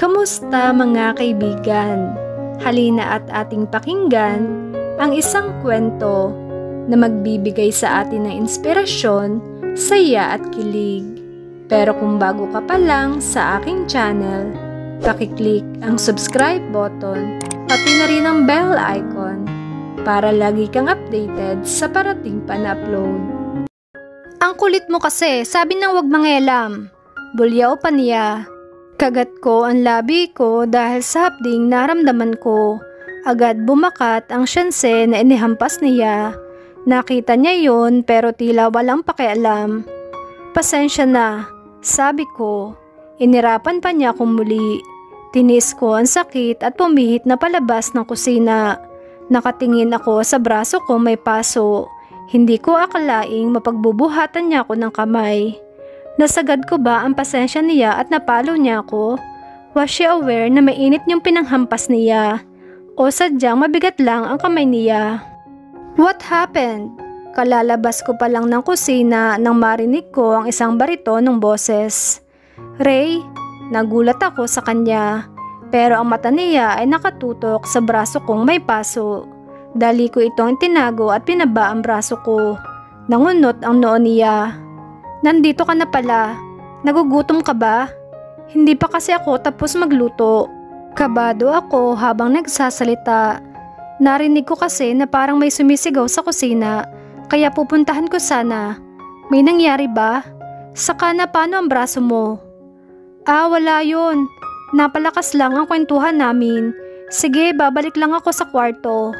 Kamusta mga kaibigan? Halina at ating pakinggan ang isang kwento na magbibigay sa atin ng inspirasyon, saya at kilig. Pero kung bago ka pa lang sa aking channel, pakiclick ang subscribe button pati na rin ang bell icon para lagi kang updated sa parating pa na upload. Ang kulit mo kasi, sabi nang wag mangialam. Bulyaw pa niya. Kagat ko ang labi ko dahil sa hapding naramdaman ko. Agad bumakat ang syanse na inihampas niya. Nakita niya yon pero tila walang pakialam. Pasensya na, sabi ko. Inirapan pa niya akong muli. Tinis ko ang sakit at pumihit na palabas ng kusina. Nakatingin ako sa braso ko may paso. Hindi ko akalaing mapagbubuhatan niya ako ng kamay. Nasagad ko ba ang pasensya niya at napalo niya ako? Was she aware na mainit yung pinanghampas niya? O sadyang mabigat lang ang kamay niya? What happened? Kalalabas ko pa lang ng kusina nang marinig ko ang isang bariton ng boses. Ray, nagulat ako sa kanya. Pero ang mata niya ay nakatutok sa braso kong may paso. Dali ko itong tinago at pinaba ang braso ko. Nangunot ang noo niya. Nandito ka na pala. Nagugutom ka ba? Hindi pa kasi ako tapos magluto. Kabado ako habang nagsasalita. Narinig ko kasi na parang may sumisigaw sa kusina. Kaya pupuntahan ko sana. May nangyari ba? Saka na paano ang braso mo? Wala yun. Napalakas lang ang kwentuhan namin. Sige, babalik lang ako sa kwarto.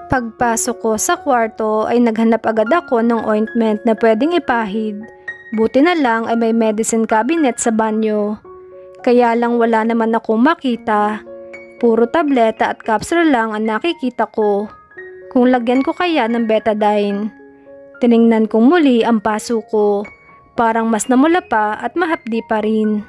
Pagpasok ko sa kwarto ay naghanap agad ako ng ointment na pwedeng ipahid. Buti na lang ay may medicine cabinet sa banyo. Kaya lang wala naman akong makita. Puro tableta at capsule lang ang nakikita ko. Kung lagyan ko kaya ng betadine. Tiningnan kong muli ang paso ko. Parang mas namula pa at mahapdi pa rin.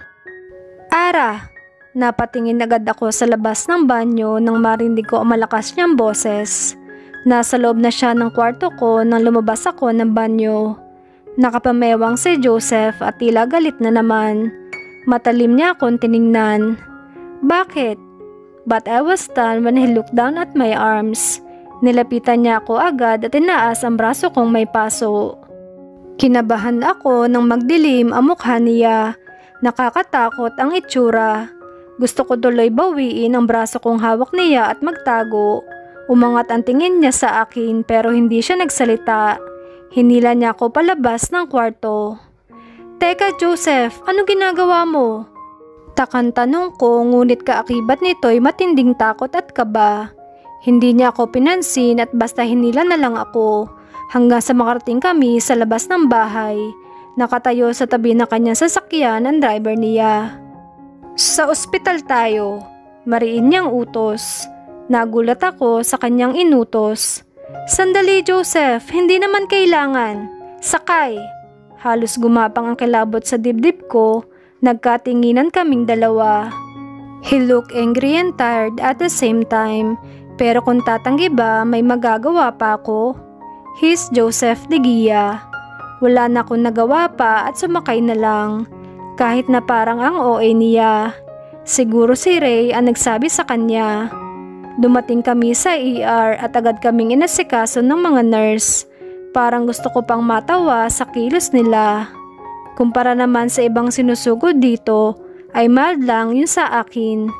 Ara! Napatingin agad ako sa labas ng banyo nang marinig ko ang malakas niyang boses. Nasa loob na siya ng kwarto ko nang lumabas ako ng banyo. Nakapamewang si Joseph at tila galit na naman. Matalim niya akong tiningnan. Bakit? But I was stunned when he looked down at my arms. Nilapitan niya ako agad at tinaas ang braso kong may paso. Kinabahan ako nang magdilim ang mukha niya. Nakakatakot ang itsura. Gusto ko tuloy bawiin ang braso kong hawak niya at magtago. Umangat ang tingin niya sa akin pero hindi siya nagsalita. Hinila niya ako palabas ng kwarto. Teka Joseph, ano ginagawa mo? Takang tanong ko ngunit kaakibat nito'y matinding takot at kaba. Hindi niya ako pinansin at basta hinila na lang ako. Hanggang sa makarating kami sa labas ng bahay. Nakatayo sa tabi ng kanyang sasakyan ang driver niya. Sa ospital tayo, mariin niyang utos. Nagulat ako sa kanyang inutos. Sandali Joseph, hindi naman kailangan. Sakay. Halos gumapang ang kilabot sa dibdib ko. Nagkatinginan kaming dalawa. He looked angry and tired at the same time. Pero kung tatanggi ba, may magagawa pa ako. He's Joseph De Guia. Wala na akong nagawa pa at sumakay na lang. Kahit na parang ang OA niya. Siguro si Ray ang nagsabi sa kanya. Dumating kami sa ER at agad kaming inasikaso ng mga nurse. Parang gusto ko pang matawa sa kilos nila. Kumpara naman sa ibang sinusugod dito, ay mild lang yun sa akin.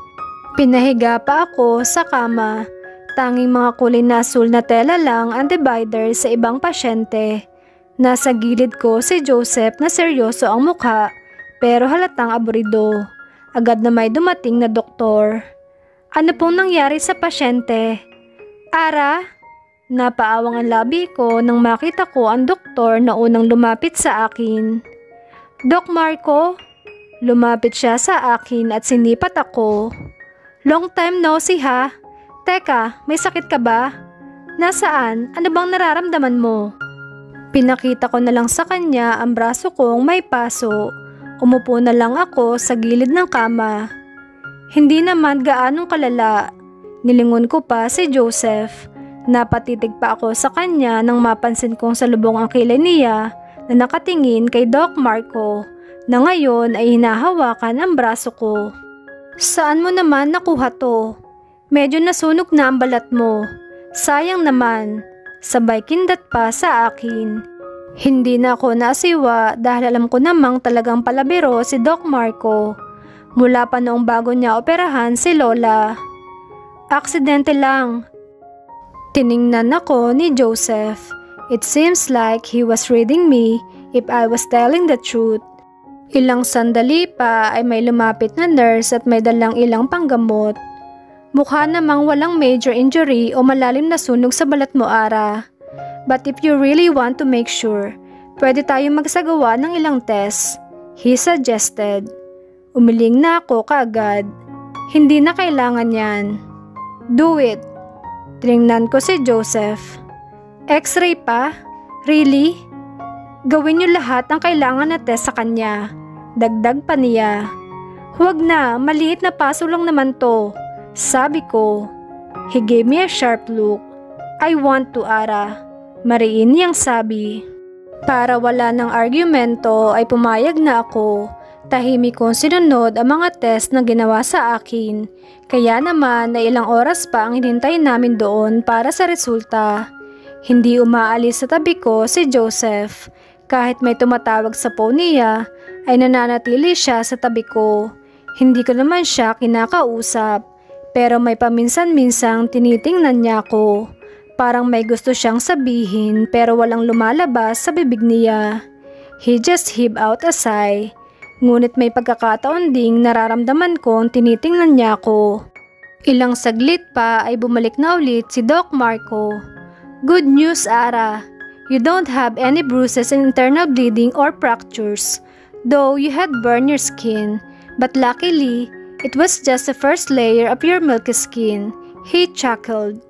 Pinahiga pa ako sa kama. Tanging mga kulay na asul na tela lang ang divider sa ibang pasyente. Nasa gilid ko si Joseph na seryoso ang mukha. Pero halatang aburido. Agad na may dumating na doktor. Ano pong nangyari sa pasyente? Ara? Napaawang ang labi ko nang makita ko ang doktor na unang lumapit sa akin. Doc Marco? Lumapit siya sa akin at sinipat ako. Long time no see ha? Teka, may sakit ka ba? Nasaan? Ano bang nararamdaman mo? Pinakita ko na lang sa kanya ang braso kong may paso. Umupo na lang ako sa gilid ng kama. Hindi naman gaanong kalala. Nilingon ko pa si Joseph. Napatitig pa ako sa kanya nang mapansin kong salubong ang kilay niya na nakatingin kay Doc Marco na ngayon ay hinahawakan ang braso ko. Saan mo naman nakuha to? Medyo nasunog na ang balat mo. Sayang naman. Sabay kindat pa sa akin. Hindi na ako naasiwa dahil alam ko namang talagang palabiro si Doc Marco. Mula pa noong bago niya operahan si Lola. Aksidente lang. Tiningnan ako ni Joseph. It seems like he was reading me if I was telling the truth. Ilang sandali pa ay may lumapit na nurse at may dalang ilang panggamot. Mukha namang walang major injury o malalim na sunog sa balat mo, Ara. But if you really want to make sure, pwede tayong magsagawa ng ilang tests, he suggested. Umiling na ako kaagad. Hindi na kailangan yan. Do it. Tiningnan ko si Joseph. X-ray pa? Really? Gawin niyo lahat ang kailangan na test sa kanya. Dagdag pa niya. Huwag na, maliit na paso lang naman to. Sabi ko. He gave me a sharp look. I want to, Ara. Mariin niyang sabi. Para wala ng argumento ay pumayag na ako. Tahimik kong sinunod ang mga test na ginawa sa akin. Kaya naman na ilang oras pa ang hinintay namin doon para sa resulta. Hindi umaalis sa tabi ko si Joseph. Kahit may tumatawag sa phone niya, ay nananatili siya sa tabi ko. Hindi ko naman siya kinakausap. Pero may paminsan-minsang tinitingnan niya ako. Parang may gusto siyang sabihin pero walang lumalabas sa bibig niya. He just heaved out a sigh. Ngunit may pagkakataon ding nararamdaman kong tinitingnan niya ako. Ilang saglit pa ay bumalik na ulit si Doc Marco. Good news, Ara. You don't have any bruises and internal bleeding or fractures, though you had burned your skin. But luckily, it was just the first layer of your milky skin. He chuckled.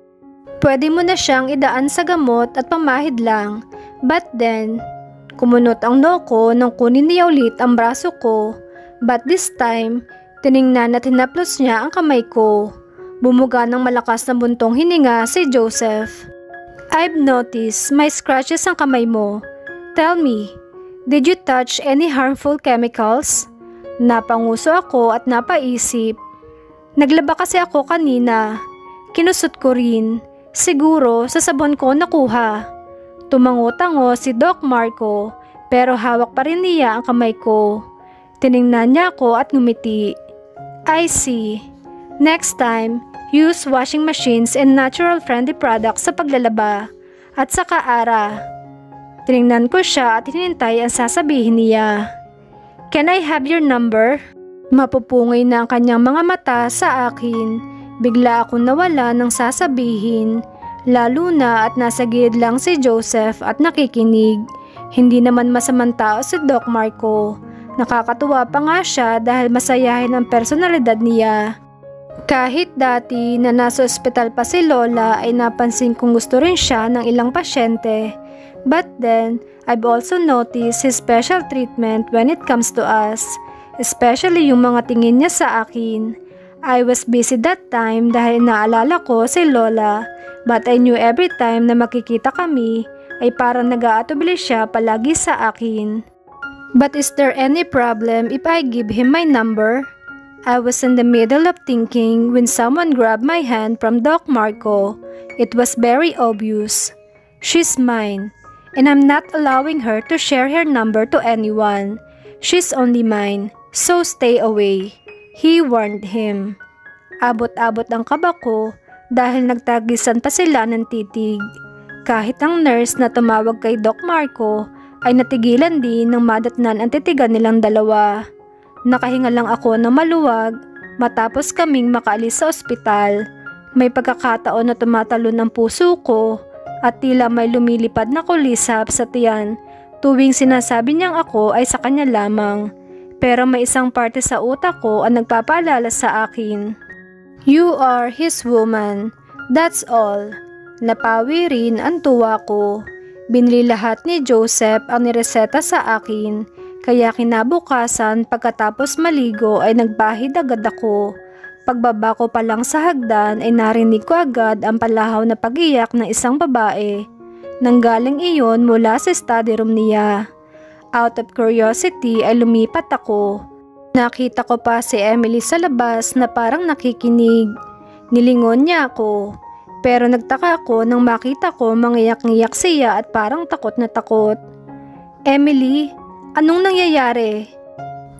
Pwede mo na siyang idaan sa gamot at pamahid lang. But then, kumunot ang noo ko nang kunin niya ulit ang braso ko. But this time, tiningnan at hinaplos niya ang kamay ko. Bumuga ng malakas na buntong hininga si Joseph. I've noticed may scratches ang kamay mo. Tell me, did you touch any harmful chemicals? Napanguso ako at napaisip. Naglaba kasi ako kanina. Kinusot ko rin. Siguro sa sabon ko nakuha. Tumango-tango si Doc Marco pero hawak pa rin niya ang kamay ko. Tiningnan niya ako at ngumiti. I see. Next time, use washing machines and natural-friendly products sa paglalaba. At saka, Ara. Tiningnan ko siya at hinintay ang sasabihin niya. Can I have your number? Mapupungay na ang kanyang mga mata sa akin. Bigla akong nawala ng sasabihin. Lalo na at nasa gilid lang si Joseph at nakikinig. Hindi naman masamang tao si Doc Marco. Nakakatuwa pa nga siya dahil masayahin ang personalidad niya. Kahit dati na nasa ospital pa si Lola ay napansin kong gusto rin siya ng ilang pasyente. But then, I've also noticed his special treatment when it comes to us. Especially yung mga tingin niya sa akin. I was busy that time dahil naalala ko si Lola. But I knew every time na makikita kami ay parang nag-aatubili siya palagi sa akin. But is there any problem if I give him my number? I was in the middle of thinking when someone grabbed my hand from Doc Marco. It was very obvious. She's mine, and I'm not allowing her to share her number to anyone. She's only mine, so stay away. He warned him. Abot-abot ang kaba ko dahil nagtagisan pa sila ng titig. Kahit ang nurse na tumawag kay Doc Marco ay natigilan din ng madatnan ang titigan nilang dalawa. Nakahinga lang ako ng maluwag matapos kaming makaalis sa ospital. May pagkakataon na tumatalon ang puso ko at tila may lumilipad na kulisap sa tiyan tuwing sinasabi niyang ako ay sa kanya lamang. Pero may isang parte sa utak ko ang nagpapaalala sa akin. You are his woman. That's all. Napawi rin ang tuwa ko. Binili lahat ni Joseph ang nireseta sa akin. Kaya kinabukasan pagkatapos maligo ay nagbahid agad ako. Pagbaba ko pa lang sa hagdan ay narinig ko agad ang palahaw na pag-iyak ng isang babae. Nanggaling iyon mula sa study room niya. Out of curiosity ay lumipat ako. Nakita ko pa si Emily sa labas na parang nakikinig. Nilingon niya ako. Pero nagtaka ako nang makita ko mangiyak-ngiyak siya at parang takot na takot. Emily, anong nangyayari?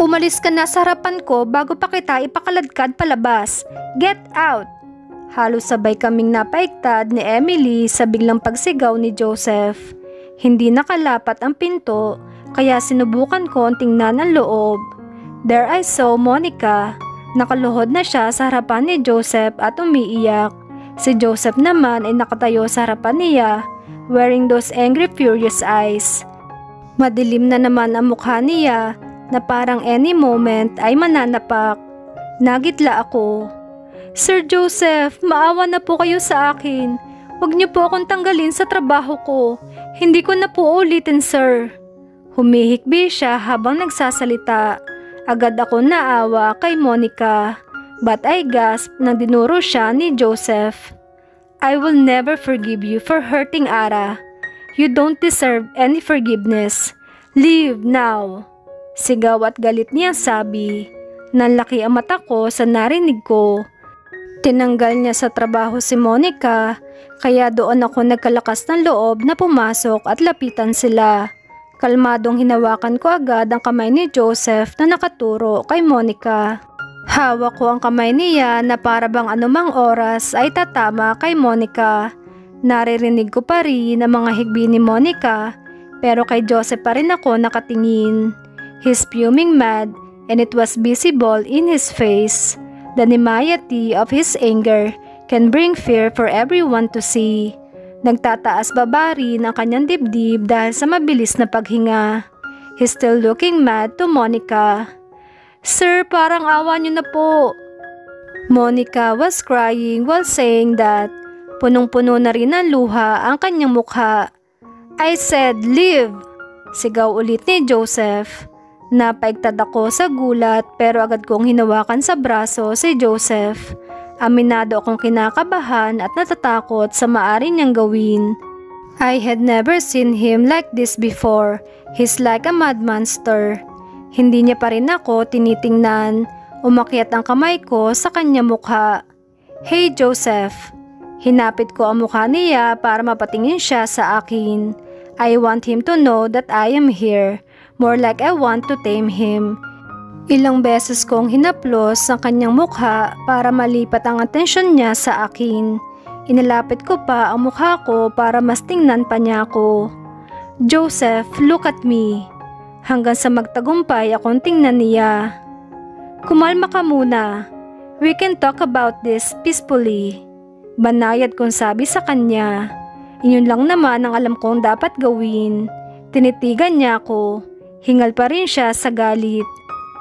Umalis ka na sa harapan ko bago pa kita ipakaladkad palabas. Get out! Halos sabay kaming napaigtad ni Emily sa biglang pagsigaw ni Joseph. Hindi nakalapat ang pinto kaya sinubukan ko tingnan ang loob. There I saw Monica. Nakaluhod na siya sa harapan ni Joseph at umiiyak. Si Joseph naman ay nakatayo sa harapan niya, wearing those angry furious eyes. Madilim na naman ang mukha niya na parang any moment ay mananapak. Nagitla ako. Sir Joseph, maawa na po kayo sa akin. Huwag niyo po akong tanggalin sa trabaho ko. Hindi ko na po ulitin, sir. Humihikbi siya habang nagsasalita. Agad ako naawa kay Monica. But I gasped nang dinuro siya ni Joseph. I will never forgive you for hurting Ara. You don't deserve any forgiveness. Leave now. Sigaw at galit niya sabi. Nanlaki ang mata ko sa narinig ko. Tinanggal niya sa trabaho si Monica, kaya doon ako nagkalakas ng loob na pumasok at lapitan sila. Kalmadong hinawakan ko agad ang kamay ni Joseph na nakaturo kay Monica. Hawak ko ang kamay niya na para bang anumang oras ay tatama kay Monica. Naririnig ko pa rin ang mga higbi ni Monica, pero kay Joseph pa rin ako nakatingin. He's fuming mad and it was visible in his face. The nimiety of his anger can bring fear for everyone to see. Nagtataas baba rin ang kanyang dibdib dahil sa mabilis na paghinga. He's still looking mad to Monica. Sir, parang awa niyo na po. Monica was crying while saying that. Punong-puno na rin ng luha ang kanyang mukha. I said, leave! Sigaw ulit ni Joseph. Napaigtad ako sa gulat pero agad kong hinawakan sa braso si Joseph. Aminado akong kinakabahan at natatakot sa maaari niyang gawin. I had never seen him like this before. He's like a mad monster. Hindi niya pa rin ako tinitingnan. Umakyat ang kamay ko sa kanyang mukha. Hey Joseph! Hinapit ko ang mukha niya para mapatingin siya sa akin. I want him to know that I am here. More like I want to tame him. Ilang beses kong hinaplos ang kanyang mukha para malipat ang atensyon niya sa akin. Inilapit ko pa ang mukha ko para mas tingnan pa niya ako. Joseph, look at me. Hanggang sa magtagumpay akong tingnan niya. Kumalma ka muna. We can talk about this peacefully. Banayad kong sabi sa kanya. Iyon lang naman ang alam kong dapat gawin. Tinitigan niya ako. Hingal pa rin siya sa galit.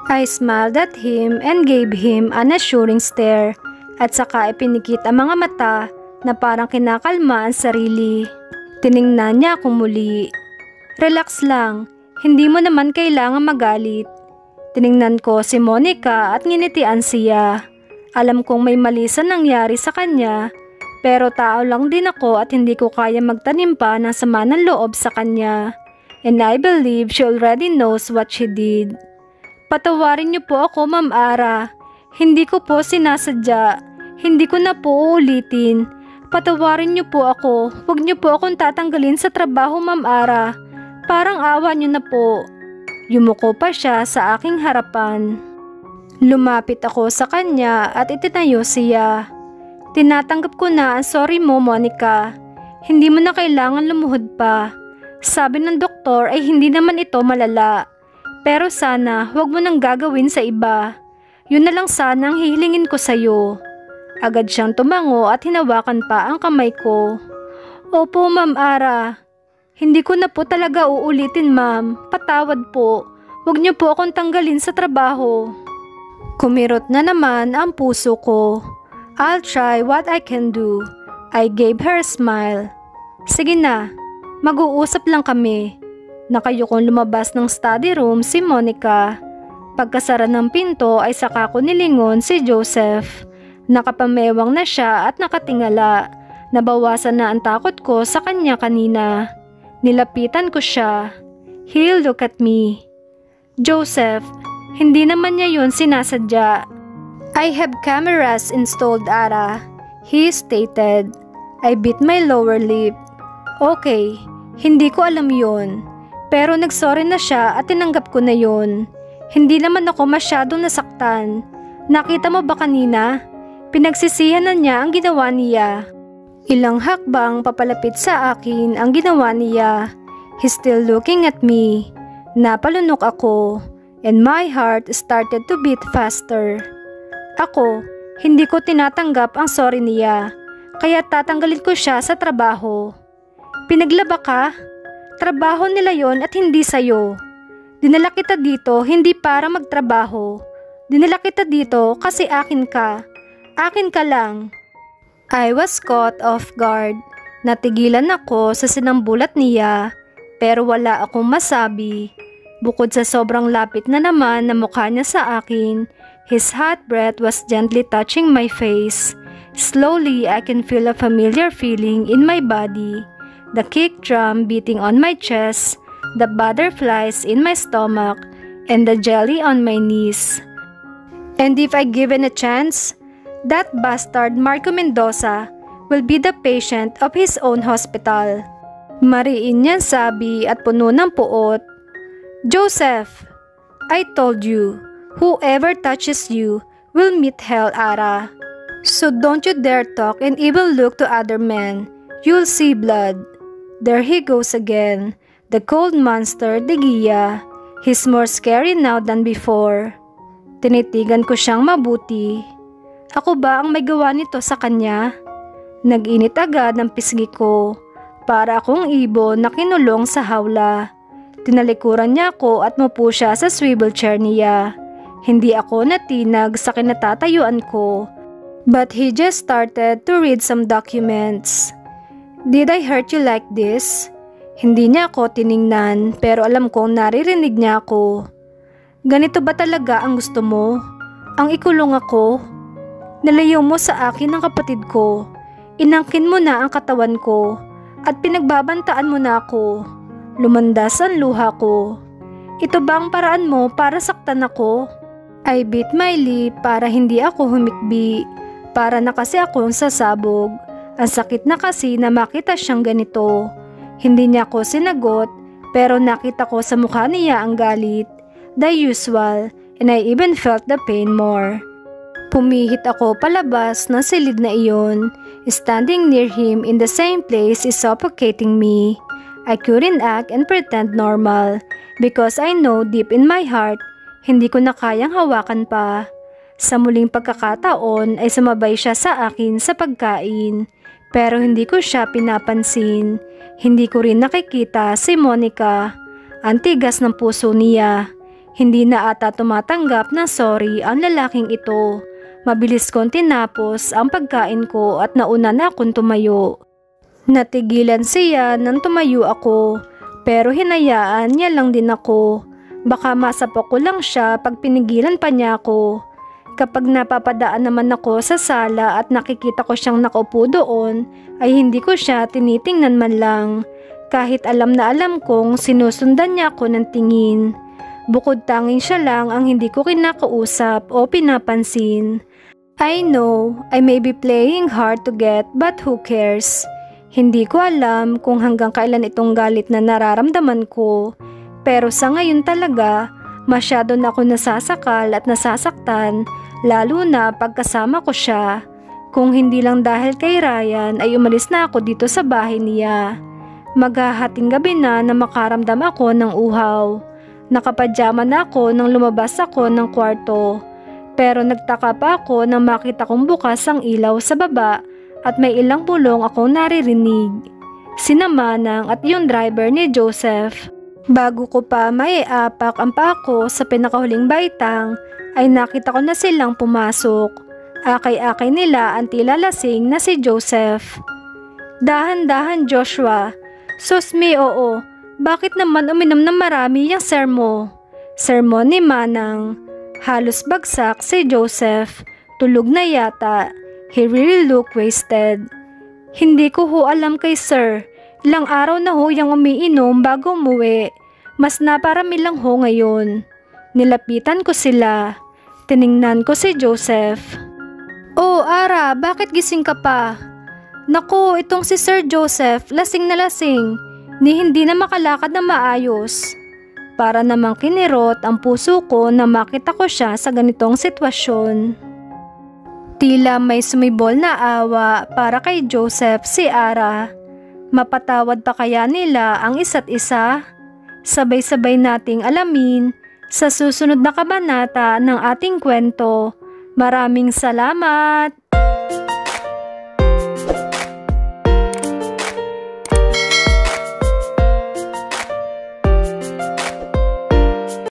I smiled at him and gave him an assuring stare at saka ipinikit ang mga mata na parang kinakalma ang sarili. Tiningnan niya akong muli. Relax lang, hindi mo naman kailangan magalit. Tiningnan ko si Monica at nginitian siya. Alam kong may mali sa nangyari sa kanya, pero tao lang din ako at hindi ko kaya magtanim pa ng sama ng loob sa kanya. And I believe she already knows what she did. Patawarin niyo po ako, Ma'am Ara. Hindi ko po sinasadya. Hindi ko na po uulitin. Patawarin niyo po ako. Huwag niyo po akong tatanggalin sa trabaho, Ma'am Ara. Parang awa niyo na po. Yumuko pa siya sa aking harapan. Lumapit ako sa kanya at itinayo siya. Tinatanggap ko na ang sorry mo, Monica. Hindi mo na kailangan lumuhod pa. Sabi ng doktor ay hindi naman ito malala. Pero sana huwag mo nang gagawin sa iba. Yun na lang sana ang hihilingin ko sa'yo. Agad siyang tumango at hinawakan pa ang kamay ko. Opo, Ma'am Ara. Hindi ko na po talaga uulitin, ma'am. Patawad po. Huwag niyo po akong tanggalin sa trabaho. Kumirot na naman ang puso ko. I'll try what I can do. I gave her a smile. Sige na, mag-uusap lang kami. Nakayukong lumabas ng study room si Monica. Pagkasara ng pinto ay saka ko nilingon si Joseph. Nakapamewang na siya at nakatingala. Nabawasan na ang takot ko sa kanya kanina. Nilapitan ko siya. He'll look at me. Joseph, Hindi naman niya yun sinasadya. I have cameras installed, Ara, he stated. I bit my lower lip. Okay, hindi ko alam yun. Pero nagsorry na siya at tinanggap ko na yun. Hindi naman ako masyadong nasaktan. Nakita mo ba kanina? Pinagsisihan na niya ang ginawa niya. Ilang hakbang papalapit sa akin ang ginawa niya. He's still looking at me. Napalunok ako, and my heart started to beat faster. Ako, hindi ko tinatanggap ang sorry niya, kaya tatanggalin ko siya sa trabaho. Pinaglaba ka? Trabaho nila yon at hindi sayo. Dinala kita dito hindi para magtrabaho. Dinala kita dito kasi akin ka. Akin ka lang. I was caught off guard. Natigilan ako sa sinambulat niya, pero wala akong masabi. Bukod sa sobrang lapit na naman na mukha niya sa akin, his hot breath was gently touching my face. Slowly, I can feel a familiar feeling in my body. The kick drum beating on my chest, the butterflies in my stomach, and the jelly on my knees. And if I given a chance, that bastard Marco Mendoza will be the patient of his own hospital. Mariin niyang sabi at puno ng puot. Joseph, I told you, whoever touches you will meet hell, Ara. So don't you dare talk and even look to other men. You'll see blood. There he goes again, the cold monster, De Gia. He's more scary now than before. Tinitigan ko siyang mabuti. Ako ba ang may gawa nito sa kanya? Nag-init agad ng pisngi ko, para akong ibon na kinulong sa hawla. Tinalikuran niya ako at mupo siya sa swivel chair niya. Hindi ako natinag sa kinatatayuan ko, but he just started to read some documents. Did I hurt you like this? Hindi niya ako tiningnan, pero alam kong naririnig niya ako. Ganito ba talaga ang gusto mo? Ang ikulong ako? Nalayo mo sa akin ang kapatid ko. Inangkin mo na ang katawan ko, at pinagbabantaan mo na ako. Lumandas ang luha ko. Ito ba ang paraan mo para saktan ako? I bit my lip para hindi ako humikbi. Para na kasi akong sasabog. Ang sakit na kasi na makita siyang ganito. Hindi niya ako sinagot, pero nakita ko sa mukha niya ang galit. The usual, and I even felt the pain more. Pumihit ako palabas ng silid na iyon. Standing near him in the same place is suffocating me. I couldn't act and pretend normal because I know deep in my heart, hindi ko na kayang hawakan pa. Sa muling pagkakataon ay sumabay siya sa akin sa pagkain, pero hindi ko siya pinapansin. Hindi ko rin nakikita si Monica. Ang tigas ng puso niya. Hindi na ata tumatanggap ng sorry ang lalaking ito. Mabilis kong tinapos ang pagkain ko at nauna na akong tumayo. Natigilan siya nang tumayo ako, pero hinayaan niya lang din ako. Baka masapok ko lang siya pag pinigilan pa niya ako. Kapag napapadaan naman ako sa sala at nakikita ko siyang nakaupo doon, ay hindi ko siya tinitingnan man lang. Kahit alam na alam kong sinusundan niya ako ng tingin. Bukod tanging siya lang ang hindi ko kinakausap o pinapansin. I know I may be playing hard to get, but who cares? Hindi ko alam kung hanggang kailan itong galit na nararamdaman ko, pero sa ngayon talaga, masyado na ako nasasakal at nasasaktan, lalo na pagkasama ko siya. Kung hindi lang dahil kay Ryan ay umalis na ako dito sa bahay niya. Maghahating gabi na makaramdam ako ng uhaw. Nakapadyama na ako nang lumabas ako ng kwarto, pero nagtaka pa ako nang makita kong bukas ang ilaw sa baba at may ilang bulong akong naririnig. Sina Manang at yung driver ni Joseph. Bago ko pa maiapak ang pako sa pinakahuling baitang, ay nakita ko na silang pumasok. Akay-akay nila ang tila lasing na si Joseph. Dahan-dahan, Joshua. Sus me, oo. Bakit naman uminom ng marami yung sir mo? Sermon ni Manang. Halos bagsak si Joseph. Tulog na yata. He really looked wasted. Hindi ko ho alam kay sir. Ilang araw na ho yung umiinom bago umuwi. Mas naparami lang ho ngayon. Nilapitan ko sila. Tiningnan ko si Joseph. "Oh, Ara, bakit gising ka pa?" "Naku, itong si Sir Joseph, lasing na lasing. Ni hindi na makalakad na maayos." Para namang kinirot ang puso ko na makita ko siya sa ganitong sitwasyon. Tila may sumibol na awa para kay Joseph si Ara. Mapatawad pa kaya nila ang isa't isa? Sabay-sabay nating alamin sa susunod na kabanata ng ating kwento. Maraming salamat!